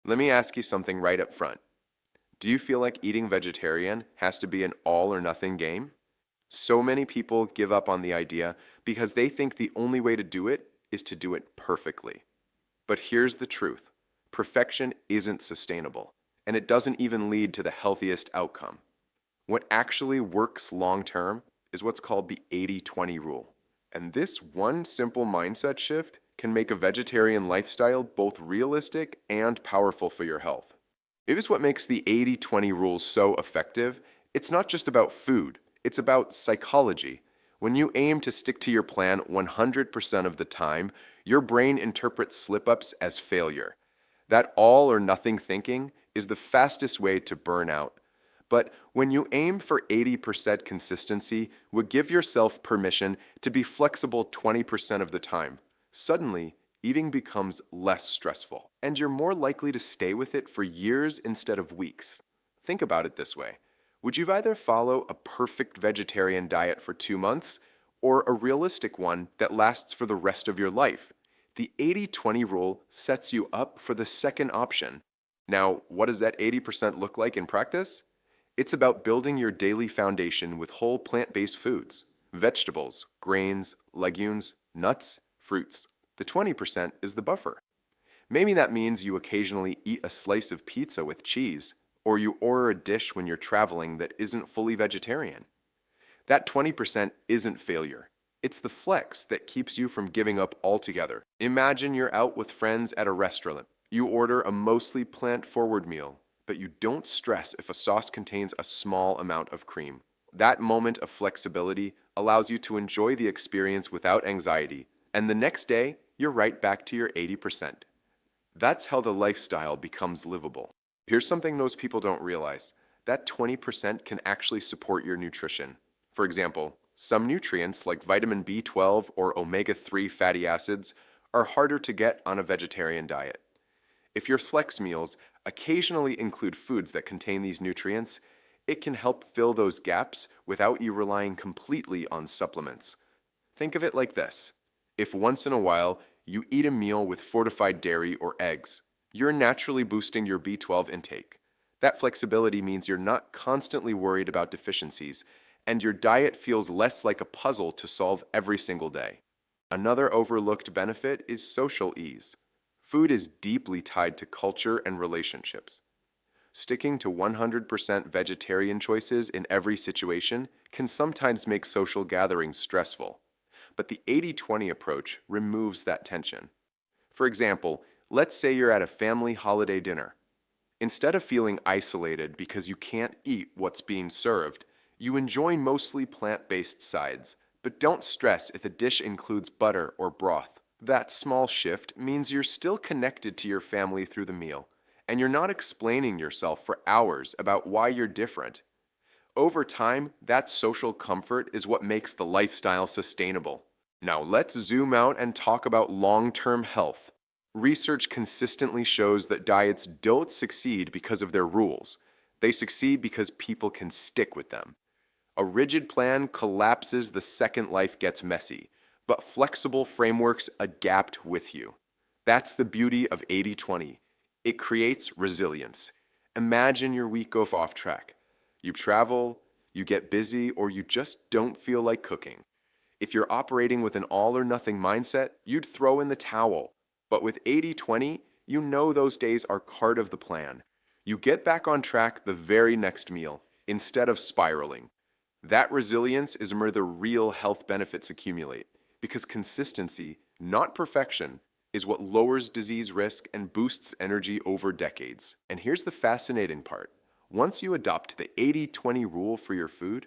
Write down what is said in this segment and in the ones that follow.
Let me ask you something right up front. Do you feel like eating vegetarian has to be an all or nothing game? So many people give up on the idea because they think the only way to do it is to do it perfectly. But here's the truth: perfection isn't sustainable, and it doesn't even lead to the healthiest outcome. What actually works long term is what's called the 80/20 rule. And this one simple mindset shift can make a vegetarian lifestyle both realistic and powerful for your health. Here's what makes the 80/20 rule so effective. It's not just about food, it's about psychology. When you aim to stick to your plan 100% of the time, your brain interprets slip ups as failure. That all or nothing thinking is the fastest way to burn out. But when you aim for 80% consistency, would give yourself permission to be flexible 20% of the time. Suddenly, eating becomes less stressful, and you're more likely to stay with it for years instead of weeks. Think about it this way: would you either follow a perfect vegetarian diet for 2 months or a realistic one that lasts for the rest of your life? The 80/20 rule sets you up for the second option. Now, what does that 80% look like in practice? It's about building your daily foundation with whole plant-based foods, vegetables, grains, legumes, nuts, fruits. The 20% is the buffer. Maybe that means you occasionally eat a slice of pizza with cheese, or you order a dish when you're traveling that isn't fully vegetarian. That 20% isn't failure. It's the flex that keeps you from giving up altogether. Imagine you're out with friends at a restaurant. You order a mostly plant-forward meal, but you don't stress if a sauce contains a small amount of cream. That moment of flexibility allows you to enjoy the experience without anxiety, and the next day, you're right back to your 80%. That's how the lifestyle becomes livable. Here's something most people don't realize: that 20% can actually support your nutrition. For example, some nutrients like vitamin B12 or omega-3 fatty acids are harder to get on a vegetarian diet. If your flex meals occasionally include foods that contain these nutrients, it can help fill those gaps without you relying completely on supplements. Think of it like this: if once in a while you eat a meal with fortified dairy or eggs, you're naturally boosting your B12 intake. That flexibility means you're not constantly worried about deficiencies, and your diet feels less like a puzzle to solve every single day. Another overlooked benefit is social ease. Food is deeply tied to culture and relationships. Sticking to 100% vegetarian choices in every situation can sometimes make social gatherings stressful. But the 80/20 approach removes that tension. For example, let's say you're at a family holiday dinner. Instead of feeling isolated because you can't eat what's being served, you enjoy mostly plant-based sides, but don't stress if a dish includes butter or broth. That small shift means you're still connected to your family through the meal, and you're not explaining yourself for hours about why you're different. Over time, that social comfort is what makes the lifestyle sustainable. Now, let's zoom out and talk about long-term health. Research consistently shows that diets don't succeed because of their rules. They succeed because people can stick with them. A rigid plan collapses the second life gets messy, but flexible frameworks adapt with you. That's the beauty of 80/20. It creates resilience. Imagine your week goes off track. You travel, you get busy, or you just don't feel like cooking. If you're operating with an all or nothing mindset, you'd throw in the towel. But with 80/20, you know those days are part of the plan. You get back on track the very next meal instead of spiraling. That resilience is where the real health benefits accumulate, because consistency, not perfection, is what lowers disease risk and boosts energy over decades. And here's the fascinating part: once you adopt the 80/20 rule for your food,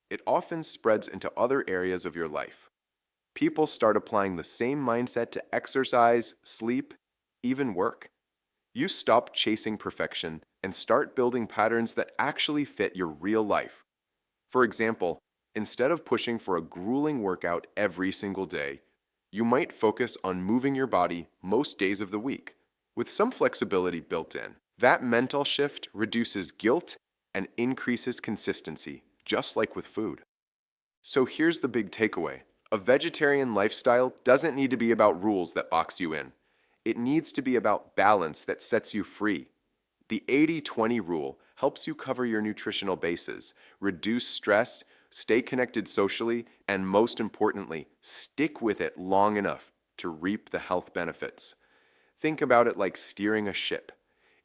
it often spreads into other areas of your life. People start applying the same mindset to exercise, sleep, even work. You stop chasing perfection and start building patterns that actually fit your real life. For example, instead of pushing for a grueling workout every single day, you might focus on moving your body most days of the week, with some flexibility built in. That mental shift reduces guilt and increases consistency, just like with food. So here's the big takeaway: a vegetarian lifestyle doesn't need to be about rules that box you in. It needs to be about balance that sets you free. The 80-20 rule helps you cover your nutritional bases, reduce stress, stay connected socially, and most importantly, stick with it long enough to reap the health benefits. Think about it like steering a ship.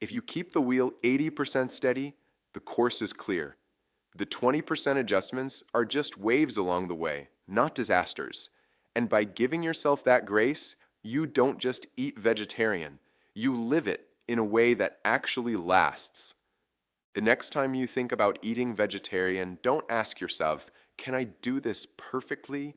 If you keep the wheel 80% steady, the course is clear. The 20% adjustments are just waves along the way, not disasters. And by giving yourself that grace, you don't just eat vegetarian, you live it in a way that actually lasts. The next time you think about eating vegetarian, don't ask yourself, can I do this perfectly?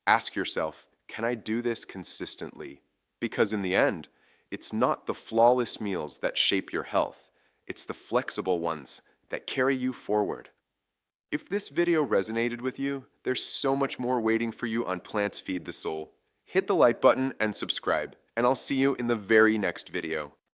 Ask yourself, can I do this consistently? Because in the end, it's not the flawless meals that shape your health, it's the flexible ones that carry you forward. If this video resonated with you, there's so much more waiting for you on Plants Feed the Soul. Hit the like button and subscribe, and I'll see you in the very next video.